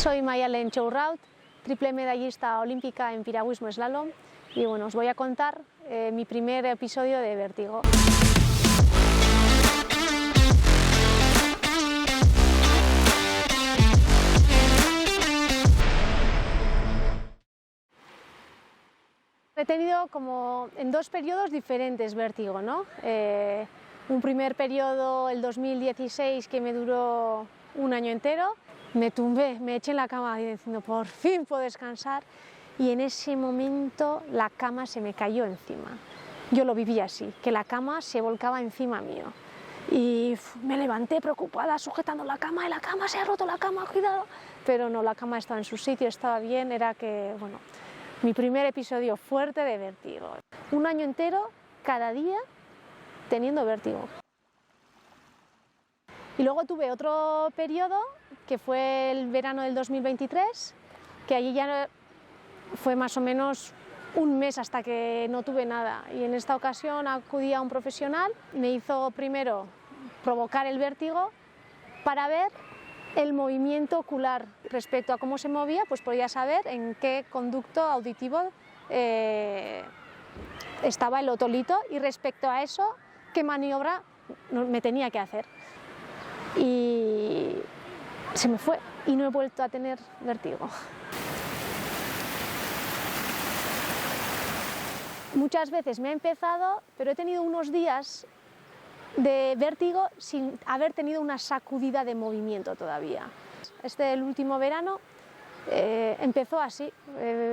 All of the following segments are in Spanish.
Soy Mayalen Chourraut, triple medallista olímpica en piragüismo slalom, y bueno, os voy a contar mi primer episodio de vértigo. He tenido como en dos periodos diferentes vértigo, ¿no? Un primer periodo, el 2016, que me duró un año entero. Me tumbé, me eché en la cama diciendo, por fin puedo descansar, y en ese momento la cama se me cayó encima. Yo lo viví así, que la cama se volcaba encima mío. Y me levanté preocupada, sujetando la cama, y la cama se ha roto, la cama, cuidado. Pero no, la cama estaba en su sitio, estaba bien, era que, bueno, mi primer episodio fuerte de vértigo. Un año entero, cada día, teniendo vértigo. Y luego tuve otro periodo, que fue el verano del 2023, que allí ya fue más o menos un mes hasta que no tuve nada. Y en esta ocasión acudí a un profesional, me hizo primero provocar el vértigo para ver el movimiento ocular. Respecto a cómo se movía, pues podía saber en qué conducto auditivo estaba el otolito, y respecto a eso, qué maniobra me tenía que hacer. Y se me fue y no he vuelto a tener vértigo. Muchas veces me ha empezado, pero he tenido unos días de vértigo sin haber tenido una sacudida de movimiento todavía. El último verano empezó así.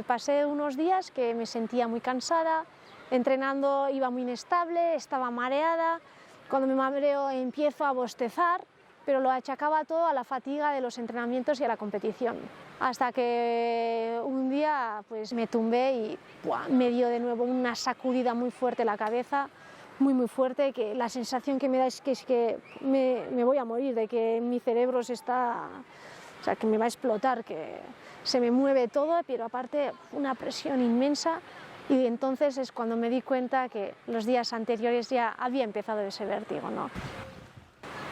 Pasé unos días que me sentía muy cansada, entrenando iba muy inestable, estaba mareada. Cuando me mareo empiezo a bostezar, pero lo achacaba todo a la fatiga de los entrenamientos y a la competición. Hasta que un día pues me tumbé y me dio de nuevo una sacudida muy fuerte la cabeza, muy fuerte, que la sensación que me da es que me voy a morir, de que mi cerebro que me va a explotar, que se me mueve todo, pero aparte una presión inmensa. Y entonces es cuando me di cuenta que los días anteriores ya había empezado ese vértigo, ¿no?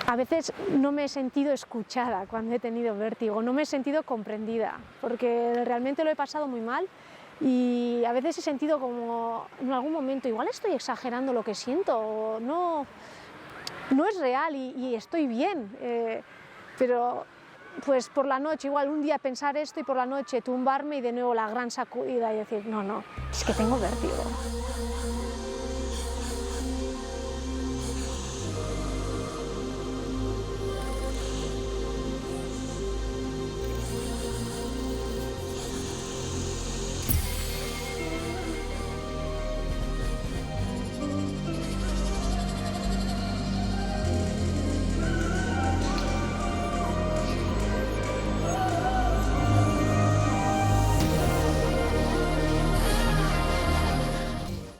A veces no me he sentido escuchada cuando he tenido vértigo, no me he sentido comprendida, porque realmente lo he pasado muy mal, y a veces he sentido como en algún momento, igual estoy exagerando lo que siento, o no es real y estoy bien, pero pues por la noche, igual un día pensar esto y por la noche tumbarme y de nuevo la gran sacudida y decir, no, es que tengo vértigo.